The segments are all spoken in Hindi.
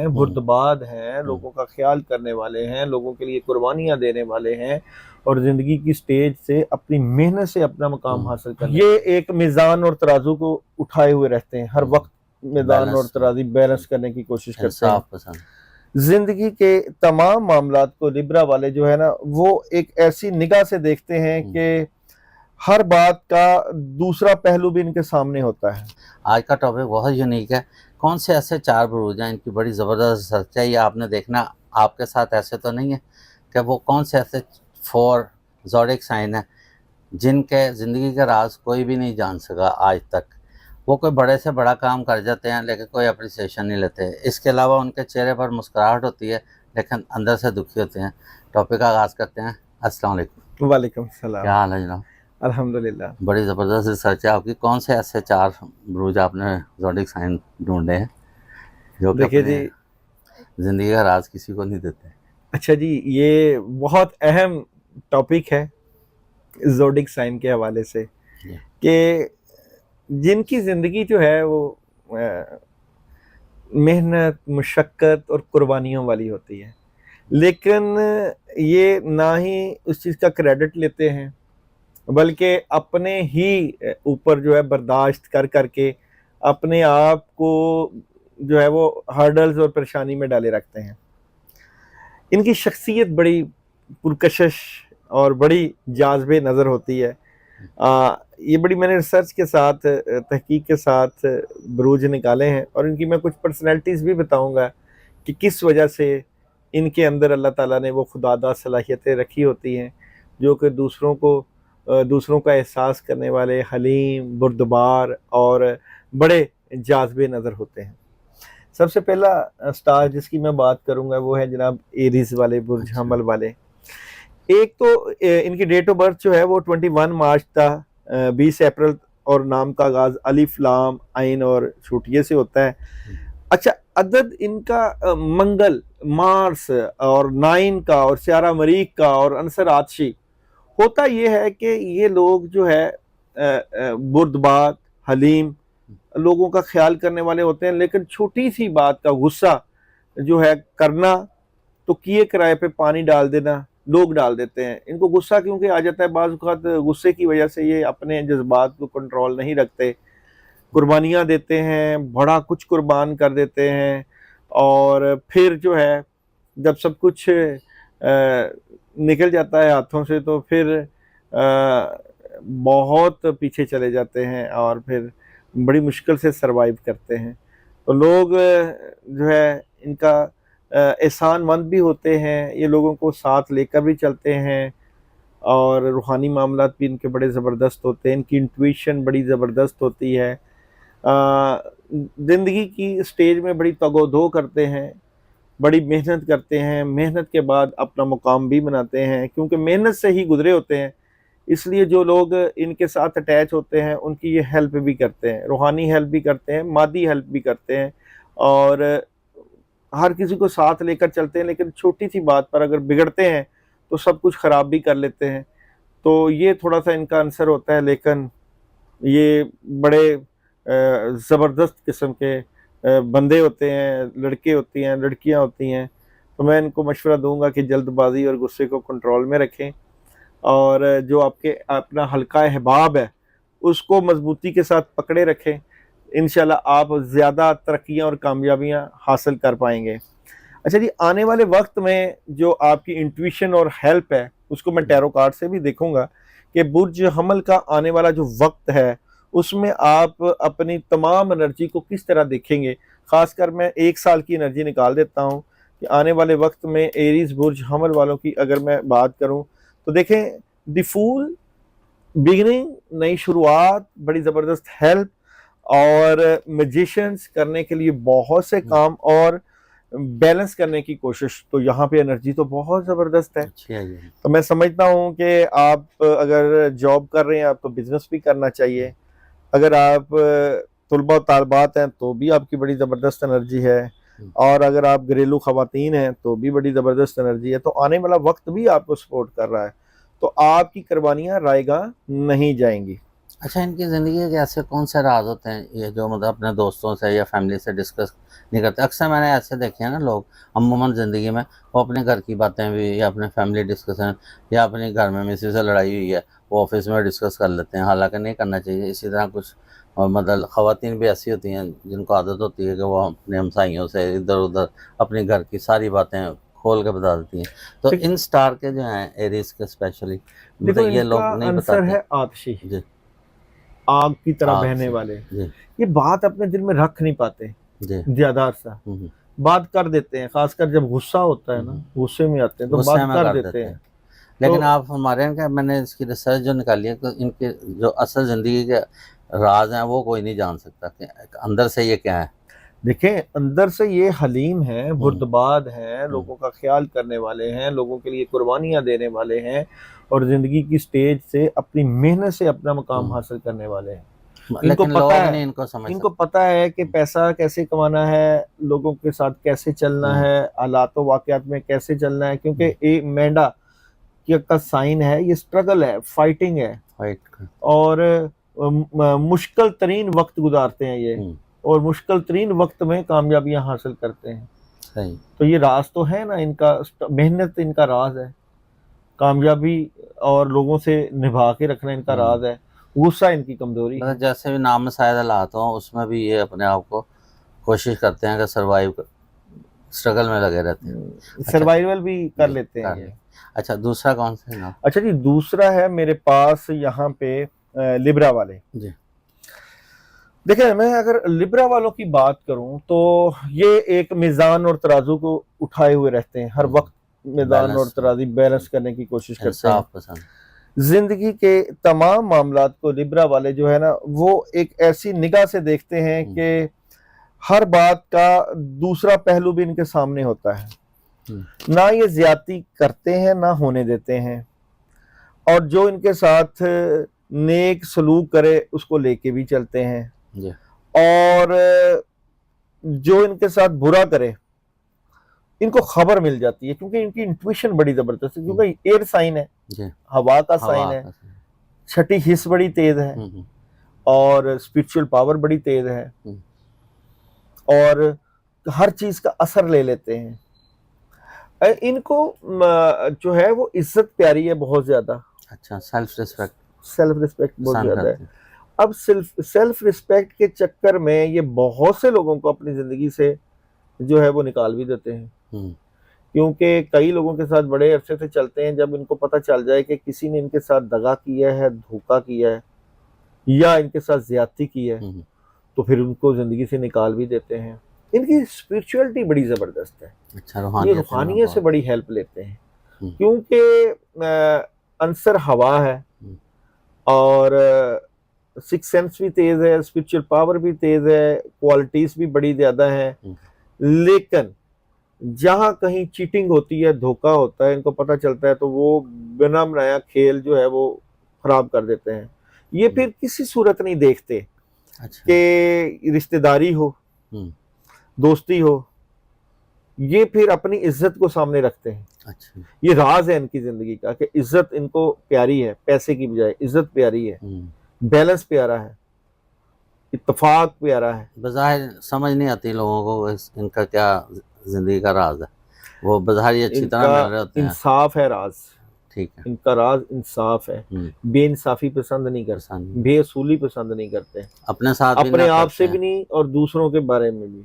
हैं, बुर्दबाद हैं, लोगों का ख्याल करने वाले हैं, लोगों के लिए कुर्बानियां देने वाले हैं और जिंदगी की स्टेज से अपनी मेहनत से अपना मकाम हासिल करने, ये एक मिजान और तराजू को उठाए हुए रहते हैं, हर वक्त मिजान और तराजू बैलेंस करने की कोशिश करते हैं। जिंदगी के तमाम मामलात को लिब्रा वाले जो है ना, वो एक ऐसी निगाह से देखते हैं कि हर बात का दूसरा पहलू भी इनके सामने होता है। आज का टॉपिक बहुत यूनिक है। कौन से ऐसे चार बुरूज हैं इनकी बड़ी ज़बरदस्त सच्चाई आपने देखना, आपके साथ ऐसे तो नहीं है कि वो कौन से ऐसे 4 ज़ोडिक साइन हैं जिनके ज़िंदगी का राज कोई भी नहीं जान सका आज तक। वो कोई बड़े से बड़ा काम कर जाते हैं लेकिन कोई अप्रिसिएशन नहीं लेते। इसके अलावा उनके चेहरे पर मुस्कुराहट होती है लेकिन अंदर से दुखी होते हैं। टॉपिक का आगाज़ करते हैं। अस्सलाम वालेकुम। वालेकुम सलाम। क्या हाल है जनाब? अल्हम्दुलिल्लाह। बड़ी ज़बरदस्त रिसर्च है आपकी। कौन से ऐसे 4 बुरूज आपने ज़ोडिक साइन ढूंढे हैं जो देखिए जी, ज़िंदगी का राज किसी को नहीं देते? अच्छा जी, ये बहुत अहम टॉपिक है ज़ोडिक साइन के हवाले से कि जिनकी ज़िंदगी जो है वो मेहनत, मुशक्क़त और कुर्बानियों वाली होती है, लेकिन ये ना ही उस चीज़ का क्रेडिट लेते हैं बल्कि अपने ही ऊपर जो है बर्दाश्त कर करके अपने आप को जो है वो हर्डल्स और परेशानी में डाले रखते हैं। इनकी शख्सियत बड़ी पुरकशिश और बड़ी जाज़बे नज़र होती है। ये बड़ी मैंने रिसर्च के साथ, तहकीक के साथ बुरूज निकाले हैं और इनकी मैं कुछ पर्सनैलिटीज़ भी बताऊंगा कि किस वजह से इनके अंदर अल्लाह ताला ने वो खुदादा सलाहियतें रखी होती हैं जो कि दूसरों का एहसास करने वाले, हलीम, बुर्दबार और बड़े जाज़बे नज़र होते हैं। सबसे पहला स्टार जिसकी मैं बात करूंगा वो है जनाब एरीज वाले, बुर्ज हमल वाले। एक तो इनकी डेट ऑफ बर्थ जो है वो 21 मार्च था, 20 अप्रैल, और नाम का आगाज अलिफ, लाम, आइन और छूटिये से होता है। अच्छा, अदद इनका मंगल, मार्स और 9 का और स्यारा मरीख का और अंसर आतशी। होता ये है कि ये लोग जो है बुर्दबाद, हलीम, लोगों का ख्याल करने वाले होते हैं, लेकिन छोटी सी बात का गुस्सा जो है करना, तो किए किराए पे पानी डाल देना लोग डाल देते हैं। इनको गुस्सा क्योंकि आ जाता है, बाज़ औक़ात गुस्से की वजह से ये अपने जज्बात को कंट्रोल नहीं रखते, कुर्बानियाँ देते हैं, बड़ा कुछ कुर्बान कर देते हैं और फिर जो है जब सब कुछ निकल जाता है हाथों से तो फिर बहुत पीछे चले जाते हैं और फिर बड़ी मुश्किल से सरवाइव करते हैं। तो लोग जो है इनका एहसानमंद भी होते हैं, ये लोगों को साथ लेकर भी चलते हैं और रूहानी मामलात भी इनके बड़े ज़बरदस्त होते हैं। इनकी इंट्यूशन बड़ी ज़बरदस्त होती है। ज़िंदगी की स्टेज में बड़ी तगोदो करते हैं, बड़ी मेहनत करते हैं, मेहनत के बाद अपना मुकाम भी बनाते हैं, क्योंकि मेहनत से ही गुजरे होते हैं। इसलिए जो लोग इनके साथ अटैच होते हैं उनकी ये हेल्प भी करते हैं, रूहानी हेल्प भी करते हैं, मादी हेल्प भी करते हैं और हर किसी को साथ लेकर चलते हैं, लेकिन छोटी सी बात पर अगर बिगड़ते हैं तो सब कुछ ख़राब भी कर लेते हैं। तो ये थोड़ा सा इनका आंसर होता है, लेकिन ये बड़े ज़बरदस्त किस्म के बंदे होते हैं, लड़के होती हैं, लड़कियां होती हैं। तो मैं इनको मशवरा दूंगा कि जल्दबाजी और गुस्से को कंट्रोल में रखें और जो आपके अपना हल्का अहबाब है उसको मजबूती के साथ पकड़े रखें। इंशाल्लाह आप ज़्यादा तरक्कियाँ और कामयाबियाँ हासिल कर पाएंगे। अच्छा जी, आने वाले वक्त में जो आपकी इंट्यूशन और हेल्प है उसको मैं टैरो कार्ड से भी देखूंगा कि बुर्ज हमल का आने वाला जो वक्त है उसमें आप अपनी तमाम एनर्जी को किस तरह देखेंगे। खासकर मैं 1 साल की एनर्जी निकाल देता हूँ कि आने वाले वक्त में एरीज बुर्ज हमल वालों की अगर मैं बात करूँ तो देखें, द फूल बिगिनिंग, नई शुरुआत, बड़ी ज़बरदस्त हेल्प और मैजिशियंस करने के लिए बहुत से काम और बैलेंस करने की कोशिश। तो यहाँ पे एनर्जी तो बहुत ज़बरदस्त है। तो मैं समझता हूँ कि आप अगर जॉब कर रहे हैं आप तो बिजनेस भी करना चाहिए, अगर आप तुलबा तालबात हैं तो भी आपकी बड़ी ज़बरदस्त एनर्जी है, और अगर आप घरेलू ख़वातीन हैं तो भी बड़ी ज़बरदस्त एनर्जी है। तो आने वाला वक्त भी आपको सपोर्ट कर रहा है, तो आपकी कुर्बानियाँ रायगा नहीं जाएंगी। अच्छा, इनकी ज़िंदगी के ऐसे कौन से राज होते हैं ये जो मतलब अपने दोस्तों से या फैमिली से डिस्कस नहीं करते? अक्सर मैंने ऐसे देखे हैं ना लोग अमूमन ज़िंदगी में, वो अपने घर की बातें भी या अपने फैमिली डिस्कशन या अपने घर में किसी से लड़ाई हुई है वो ऑफिस में डिस्कस कर लेते हैं, हालांकि नहीं करना चाहिए। इसी तरह कुछ मतलब ख़वातीन भी ऐसी होती हैं जिनको आदत होती है कि वो अपने हमसाइयों से इधर उधर अपने घर की सारी बातें खोल के बता देती हैं। तो ठीक, इन स्टार के जो हैं एरीज के स्पेशली देखो मतलब ये इनका लोग नहीं आंसर बताते। है आतशी, जी। आग की तरह आग बहने से। वाले। जी। ये बात अपने दिल में रख नहीं पाते जी। ज्यादा अरसा, हम्म, बात कर देते हैं, खासकर जब गुस्सा होता है ना, हम्म, गुस्से में आते हैं तो गुस्से बात में कर कर देते देते हैं। हैं। लेकिन तो आप हमारे यहाँ क्या, मैंने इसकी रिसर्च जो निकाली है तो इनके जो असल ज़िंदगी के राज हैं वो कोई नहीं जान सकता कि अंदर से ये क्या है। देखें, अंदर से ये हलीम है, हम्म, बुर्दबाद हैं, हम्म, लोगों का ख्याल करने वाले हैं, लोगों के लिए कुर्बानियां देने वाले हैं, और जिंदगी की स्टेज से अपनी मेहनत से अपना मुकाम हम्म। हासिल करने वाले हैं। इनको लेकिन पता लोग है, नहीं इनको समझ इनको सकते। पता है कि पैसा कैसे कमाना है, लोगों के साथ कैसे चलना हम्म, है, हालातों वाकयात में कैसे चलना है, क्योंकि हम्म। एक मेंढा का साइन है, ये स्ट्रगल है, फाइटिंग है। फाइट करते हैं। और मुश्किल तरीन वक्त गुजारते हैं ये, हम्म। और मुश्किल तरीन वक्त में कामयाबियां हासिल करते हैं। सही। तो ये राज तो है ना इनका, मेहनत इनका राज है, कामयाबी और लोगों से निभा के रखना इनका हम्म। राज है, गुस्सा इनकी कमजोरी मतलब है। जैसे भी नाम में शायद हालात हों उसमें भी ये अपने आप को कोशिश करते हैं कि सर्वाइव, स्ट्रगल में लगे रहते हैं। अच्छा। सर्वाइवल भी कर जी, लेते हैं कर ये। ले। अच्छा, दूसरा कौन सा है ना? अच्छा जी, दूसरा है मेरे पास यहाँ पे लिब्रा वाले। जी। देखिए, मैं अगर लिब्रा वालों की बात करूं तो ये एक मिजान और तराजू को उठाए हुए रहते हैं हर वक्त, मिजान और बैलेंस। तराजू बैलेंस करने की कोशिश करते हैं। इंसाफ पसंद। जिंदगी के तमाम मामलात को लिब्रा वाले जो है ना, वो एक ऐसी निगाह से देखते हैं हम्म, कि हर बात का दूसरा पहलू भी इनके सामने होता है। हम्म। ना ये ज्यादती करते हैं ना होने देते हैं, और जो इनके साथ नेक सलूक करे उसको लेके भी चलते हैं, जी। और जो इनके साथ बुरा करे इनको खबर मिल जाती है, क्योंकि इनकी इंट्यूशन बड़ी जबरदस्त है, क्योंकि एयर साइन है, जी। हवा का हवा साइन है, का सही। छठी हिस्स बड़ी तेज है, हम्म, और स्पिरिचुअल पावर बड़ी तेज है, हम्म। और हर चीज का असर ले लेते हैं। इनको जो है वो इज्जत प्यारी है बहुत ज्यादा, अच्छा, सेल्फ रिस्पेक्ट सेल्फ रिस्पेक्ट बहुत पसंद ज्यादा है। करते हैं। अब सेल्फ रिस्पेक्ट के चक्कर में ये बहुत से लोगों को अपनी जिंदगी से जो है वो निकाल भी देते हैं, हम्म, क्योंकि कई लोगों के साथ बड़े अरसे से चलते हैं, जब इनको पता चल जाए कि किसी ने इनके साथ दगा किया है, धोखा किया है, या इनके साथ ज्यादती की है, हम्म। तो फिर उनको जिंदगी से निकाल भी देते हैं। इनकी स्पिरिचुअलिटी बड़ी जबरदस्त है, अच्छा, ये रूहानियत इनमें रूहानियत से बहुत। बड़ी हेल्प लेते हैं, हम्म, क्योंकि अंसर हवा है, हम्म, और सिक्स सेंस भी तेज है, स्पिरिचुअल पावर भी तेज है, क्वालिटीज भी बड़ी ज्यादा है। हम्म। लेकिन जहां कहीं चीटिंग होती है, धोखा होता है, इनको पता चलता है, तो वो बिना बनाया खेल जो है वो खराब कर देते हैं। ये फिर किसी सूरत नहीं देखते अच्छा। कि रिश्तेदारी हो, हम्म। दोस्ती हो, ये फिर अपनी इज्जत को सामने रखते हैं। अच्छा। ये राज है इनकी जिंदगी का कि इज्जत इनको प्यारी है, पैसे की बजाय इज्जत प्यारी है, बैलेंस प्यारा है, इत्तेफाक प्यारा है। बज़ाहिर समझ नहीं आती लोगों को इनका क्या जिंदगी का राज है, वो बज़ाहिर ही अच्छी तरह इनका मिल रहे होते हैं। इंसाफ है राज, ठीक है। इनका राज इंसाफ है। बेइंसाफी पसंद नहीं करते, पसंद बेअसूली पसंद नहीं करते, अपने साथ भी अपने ना आप करते से हैं। भी नहीं और दूसरों के बारे में भी।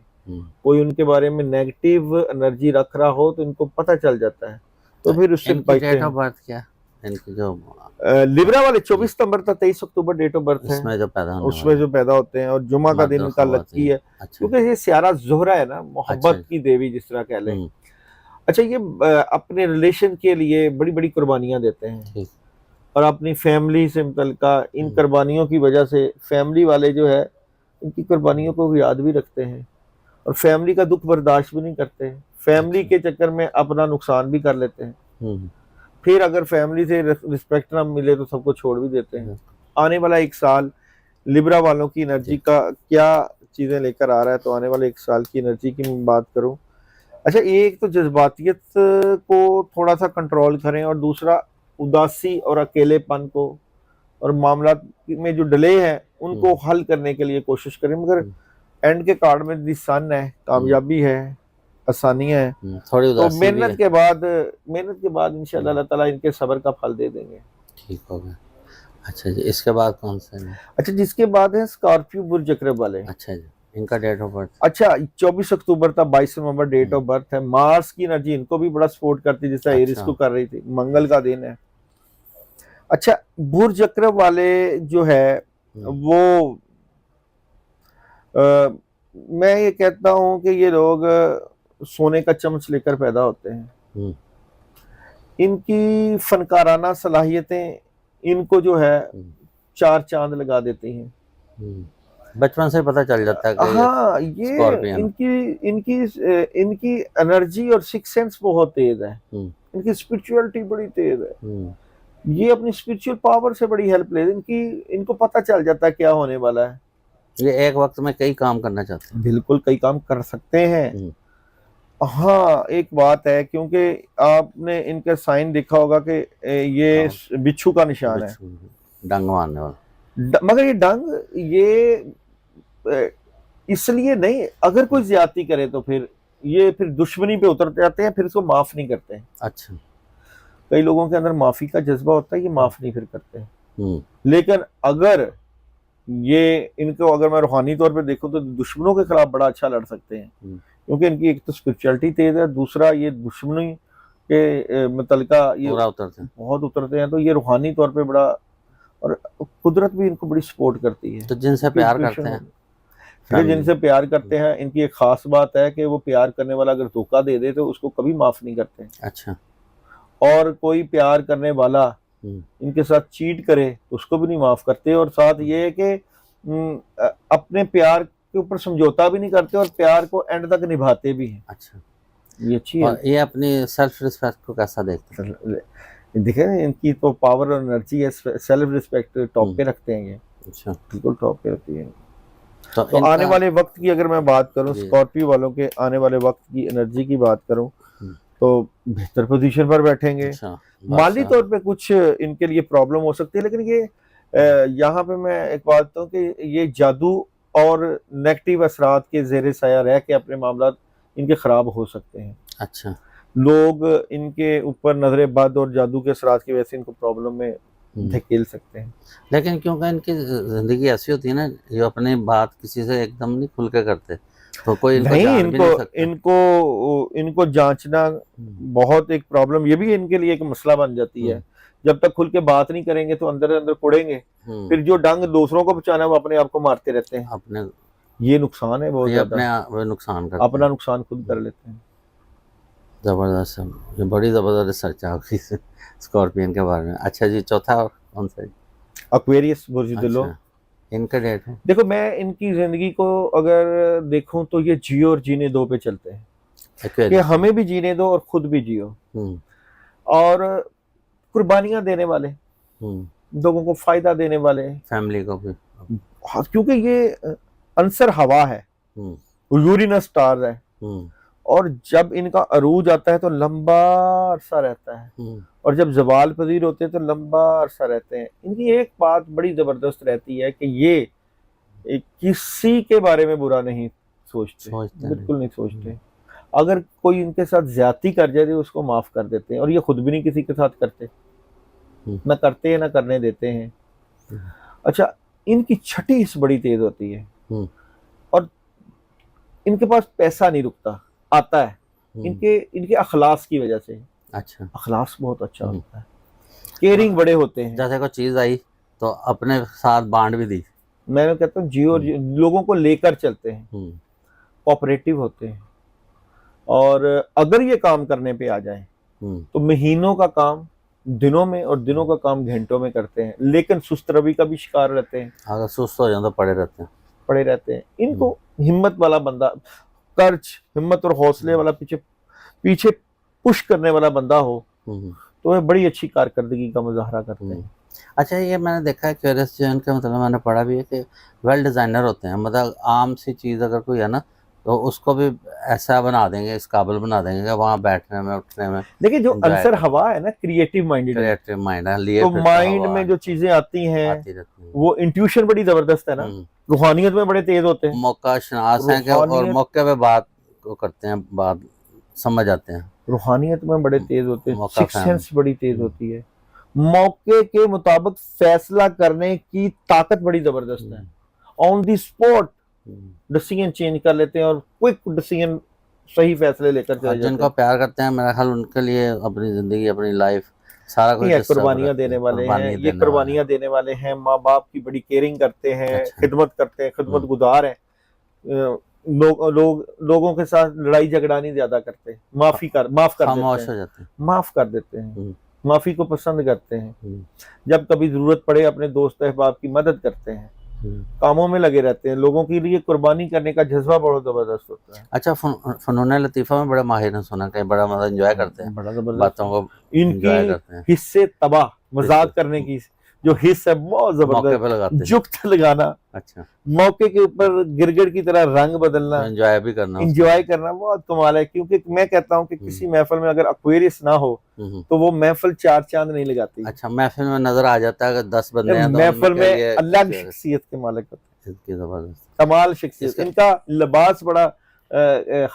कोई उनके बारे में नेगेटिव एनर्जी रख रहा हो तो इनको पता चल जाता है, तो फिर उससे इनकी बचते डेट हैं। ऑफ बर्थ क्या है? इनकी जो लिब्रा वाले 24 सितंबर था, 23 अक्टूबर डेट ऑफ बर्थ है, इसमें जो पैदा होने उसमें वाले जो पैदा होते हैं, और जुमा का मर्द दिन और इनका लक्की ख़वातीन। है, अच्छा। क्योंकि ये स्यारा ज़ोहरा है ना, अच्छा। मोहब्बत की देवी जिस तरह कह लें। हम्म, अच्छा, ये अपने रिलेशन के लिए बड़ी बड़ी कुर्बानियां देते हैं, ठीक। और अपनी फैमिली से मुतल्लिका इन कुर्बानियों की वजह से फैमिली वाले जो है इनकी कुर्बानियों को याद भी रखते हैं, और फैमिली का दुख बर्दाश्त भी नहीं करते, फैमिली अच्छा। के चक्कर में अपना नुकसान भी कर लेते हैं, हम्म, फिर अगर फैमिली से रिस्पेक्ट ना मिले तो सबको छोड़ भी देते हैं। आने वाला एक साल लिब्रा वालों की एनर्जी जी। का क्या चीजें लेकर आ रहा है, तो आने वाले एक साल की एनर्जी की मैं बात करूं। अच्छा, एक तो जज्बातियत को थोड़ा सा कंट्रोल करें, और दूसरा उदासी और अकेलेपन को और मामला में जो डिले है उनको हल करने के लिए कोशिश करें, मगर एंड के कार्ड में दी सन है, कामयाबी है, आसानियां है। थोड़ी तो उदासी भी है। मेहनत के बाद इंशाल्लाह अल्लाह ताला इनके सब्र का फल दे देंगे। ठीक हो गया। अच्छा जी, इसके बाद कौन सा है? अच्छा, जिसके बाद है स्कॉर्पियो बुर्ज अकरब वाले। अच्छा जी, इनका डेट ऑफ बर्थ? अच्छा, 24 अक्टूबर था, 22 नवंबर डेट ऑफ बर्थ है। मार्स की एनर्जी इनको भी बड़ा सपोर्ट करती है, जैसा एरिस को कर रही थी। मंगल का दिन है। अच्छा, बुर्ज अकरब वाले जो है वो मैं ये कहता हूं कि ये लोग सोने का चम्मच लेकर पैदा होते हैं। इनकी फनकाराना सलाहियतें इनको जो है चार चांद लगा देती हैं। बचपन से पता चल जाता है कि हाँ, ये इनकी एनर्जी और सिक्स सेंस बहुत तेज है। इनकी स्पिरिचुअलिटी बड़ी तेज है। ये अपनी स्पिरिचुअल पावर से बड़ी हेल्प ले, इनको पता चल जाता है क्या होने वाला है। ये एक वक्त में कई काम करना चाहते हैं। बिल्कुल कई काम कर सकते हैं। हाँ, एक बात है, क्योंकि आपने इनका साइन देखा होगा कि ये बिच्छू का निशान है, डंग मारने वाला। मगर ये डंग ये इसलिए नहीं, अगर कोई ज्यादती करे तो फिर दुश्मनी पे उतर जाते हैं, फिर इसको माफ नहीं करते हैं। अच्छा, कई लोगों के अंदर माफी का जज्बा होता है, ये माफ नहीं फिर करते हैं। लेकिन अगर इनको अगर मैं रूहानी तौर पे देखूं तो दुश्मनों के खिलाफ बड़ा अच्छा लड़ सकते हैं, क्योंकि इनकी एक तो स्पिरिचुअलिटी तेज है, दूसरा ये दुश्मनी के मुतलका ये बहुत उतरते हैं। तो ये रूहानी तौर पे बड़ा, और कुदरत भी इनको बड़ी सपोर्ट करती है। तो जिनसे प्यार करते हैं, जिनसे प्यार करते हैं, इनकी एक खास बात है कि वो प्यार करने वाला अगर धोखा दे दे तो उसको कभी माफ नहीं करते। अच्छा, और कोई प्यार करने वाला इनके साथ चीट करे तो उसको भी नहीं माफ करते। और साथ ये है कि अपने प्यार के ऊपर समझौता भी नहीं करते और प्यार को एंड तक निभाते भी हैं। अच्छा, ये अच्छी है। ये अपनी सेल्फ रिस्पेक्ट को कैसा देखते हैं? देखे ना, इनकी तो पावर और एनर्जी है, सेल्फ रिस्पेक्ट टॉप पे रखते हैं ये। अच्छा, बिल्कुल टॉप पे रखती है। तो आने वाले वक्त की अगर मैं बात करूं, स्कॉर्पियो वालों के आने वाले वक्त की एनर्जी की बात करूं तो बेहतर पोजीशन पर बैठेंगे। माली तौर पे कुछ इनके लिए प्रॉब्लम हो सकती है, लेकिन ये यहाँ पे मैं एक बात कहूँ कि ये जादू और नेगेटिव असरात के ज़ेरे साया रह के अपने मामला इनके खराब हो सकते हैं। अच्छा, लोग इनके ऊपर नजर बद और जादू के असरात की वजह से इनको प्रॉब्लम में धकेल सकते हैं। लेकिन क्योंकि इनकी जिंदगी ऐसी होती है ना, जो अपनी बात किसी से एकदम नहीं खुल के करते, तो कोई इनको जांचना बहुत एक प्रॉब्लम, ये भी इनके लिए एक मसला बन जाती है। जब तक खुल के बात नहीं करेंगे तो अंदर अंदर कुड़ेंगे, फिर जो डंग दूसरों को बचाना है वो अपने आप को मारते रहते हैं। अपने ये नुकसान है बहुत ज्यादा, अपना नुकसान खुद कर लेते हैं। जबरदस्त, ये बड़ी जबरदस्त रिसर्च है आपकी स्कॉर्पियन के बारे में। अच्छा जी, चौथा और कौन सा? एक्वेरियस बुर्ज दिलो। इनका डेट है? देखो, मैं इनकी जिंदगी को अगर देखूं तो ये जियो और जीने दो पे चलते हैं कि हमें भी जीने दो और खुद भी जियो, और कुर्बानियां देने वाले, लोगों को फायदा देने वाले, फैमिली को भी, क्योंकि ये अंसर हवा है, यूरेनस स्टार है, और जब इनका अरूज आता है तो लंबा अरसा रहता है, और जब जवाल पजीर होते हैं तो लंबा अरसा रहते हैं। इनकी एक बात बड़ी जबरदस्त रहती है कि ये किसी के बारे में बुरा नहीं सोचते, बिल्कुल नहीं सोचते। अगर कोई इनके साथ ज्यादती कर जाए तो उसको माफ कर देते हैं, और ये खुद भी नहीं किसी के साथ करते, ना करते हैं ना करने देते हैं। अच्छा, इनकी छठी हिस्स बड़ी तेज होती है, और इनके पास पैसा नहीं रुकता, आता है इनके अखलास की वजह से। अच्छा, अखलास बहुत अच्छा होता है, केयरिंग बड़े होते हैं। जैसे कोई चीज आई तो अपने साथ बांट भी दी। मैं कहता हूँ जियो लोगों को लेकर चलते हैं, कोऑपरेटिव होते हैं, और अगर ये काम करने पे आ जाए तो महीनों का काम दिनों में और दिनों का काम घंटों में करते हैं, लेकिन सुस्त रवि का भी शिकार रहते हैं। अगर सुस्त हो जाए तो पड़े रहते हैं। इनको हिम्मत वाला बंदा, कर्ज, हिम्मत और हौसले वाला, पीछे पुश करने वाला बंदा हो तो वह बड़ी अच्छी कारकर्दगी का मुजाहरा करते हैं। अच्छा, ये मैंने देखा है क्यूरियस जो इनका, मतलब मैंने पढ़ा भी है कि वेल डिजाइनर होते हैं। मतलब आम सी चीज़ अगर कोई है ना तो उसको भी ऐसा बना देंगे, इस काबिल बना देंगे कि वहाँ बैठने में उठने में देखिए जो enjoy आंसर हवा है ना, क्रिएटिव माइंडेड है, क्रिएटिव माइंड है, लिए तो फिर माइंड में जो चीजें आती हैं आती रहती है। वो इंट्यूशन बड़ी जबरदस्त है ना, रूहानियत में बड़े तेज होते हैं, मौका शनास है कि और रूहानियत मौके पे बात को करते हैं, बात समझ आते हैं, रूहानियत में बड़े तेज होते हैं, मौका सिक्स सेंस बड़ी तेज हम्म। होती है, मौके के मुताबिक फैसला करने की ताकत बड़ी जबरदस्त है, on the spot decision change कर लेते हैं और क्विक डिसीजन सही फैसले लेकर चले और जाते जिनको हैं। प्यार करते हैं मेरा ख्याल उनके लिए अपनी जिंदगी, अपनी लाइफ सारा कुछ ये डिस्टर्ब कुर्बानियां रखते देने हैं, वाले हैं, कुर्बानी ये देने वाले कुर्बानियां देने वाले हैं, माँ बाप की बड़ी केयरिंग करते हैं, अच्छा। खिदमत करते हैं, खिदमत गुजार हैं, लोगों के साथ लड़ाई झगड़ा नहीं ज्यादा करते, माफ कर देते खामोश हो हैं, जाते हैं। माफ कर देते हैं, माफी को पसंद करते हैं, हम्म। जब कभी जरूरत पड़े अपने दोस्त अहबाब की मदद करते हैं, कामों में लगे रहते हैं, लोगों के लिए कुर्बानी करने का जज्बा बहुत जबरदस्त होता है। अच्छा, फनून लतीफ़ा में बड़े माहिर हैं, सुना कहीं बड़ा मतलब एंजॉय करते हैं, बड़ा जबरदस्त बातों को एंजॉय करते इनकी हैं, हिस्से तबाह मजाक करने की जो हिस्स है बहुत मौके पे लगाते जबरदस्त, हैं। जुक्त लगाना, अच्छा, मौके के ऊपर गिरगिट की तरह रंग बदलना, एंजॉय भी करना, इंजॉय करना बहुत कमाल है। क्योंकि मैं कहता हूँ कि किसी महफिल में अगर एक्वेरियस ना हो तो वो महफिल चार चांद नहीं लगाती। अच्छा, महफिल में नजर आ जाता है कि 10 बंदे हैं तो महफिल उनके में लिए अलग शख्सियत के मालिक होते हैं, इसकी जबरदस्त कमाल शख्सियत, इनका लिबास बड़ा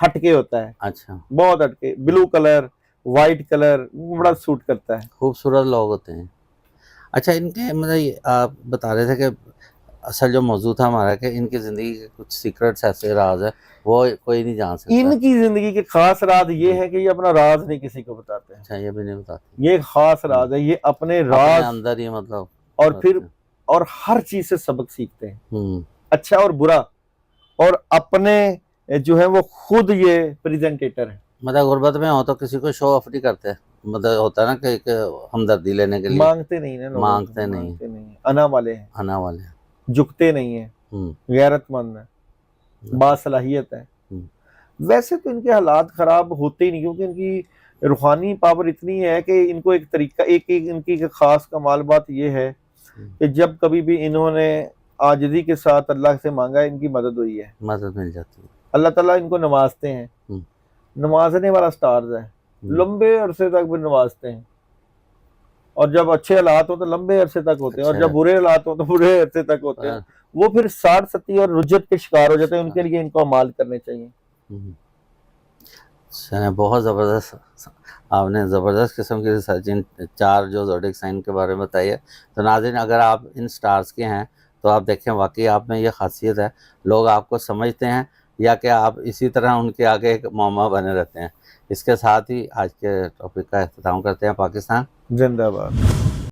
हटके होता है, अच्छा, बहुत हटके, ब्लू कलर व्हाइट कलर बड़ा सूट करता है। खूबसूरत लोग होते हैं। अच्छा, इनके मतलब आप बता रहे थे कि असल जो मौजू था हमारा कि इनकी ज़िंदगी के कुछ सीक्रेट्स ऐसे राज है वो कोई नहीं जान सकता। इनकी जिंदगी के खास राज ये है कि ये अपना राज नहीं किसी को बताते हैं। अच्छा, ये भी नहीं बताते, ये खास राज है, ये अपने अपने राज अंदर ही मतलब और फिर और हर चीज से सबक सीखते हैं, हम्म, अच्छा और बुरा, और अपने जो है वो खुद ये प्रेजेंटेटर है। मतलब गुर्बत में हो तो किसी को शो ऑफ नहीं करते, मतलब होता है ना कि एक हमदर्दी लेने के लिए मांगते नहीं ना, लोगों से, मांगते नहीं, अना वाले हैं, आना वाले हैं। झुकते नहीं है, गैरतमंद है, बासलाहियत है। वैसे तो इनके हालात खराब होते ही नहीं, क्योंकि इनकी रूहानी पावर इतनी है कि इनको एक तरीका, एक इनकी खास कमाल बात ये है कि जब कभी भी इन्होंने आजिज़ी के साथ अल्लाह से मांगा है, इनकी मदद हुई है, मदद मिल जाती है। अल्लाह ताला इनको नवाजते हैं, नवाजने वाला स्टार्स है, लंबे अरसे तक भी नवाजते हैं, और जब अच्छे हालात हो तो लंबे अरसे तक होते हैं, और जब बुरे हालात हो तो बुरे अरसे तक होते हैं। वो फिर साठ सती और रुजत के शिकार हो जाते हैं, उनके लिए इनको अमाल करने चाहिए। बहुत ज़बरदस्त, आपने ज़बरदस्त किस्म की रिसर्च इन 4 जो ज़ोडिएक साइन के बारे में बताई है। तो नाज़रीन, अगर आप इन स्टार्स के हैं तो आप देखें वाकई आप में ये खासियत है, लोग आपको समझते हैं या कि आप इसी तरह उनके आगे एक मामा बने रहते हैं। इसके साथ ही आज के टॉपिक का अख्ताम करते हैं। पाकिस्तान जिंदाबाद।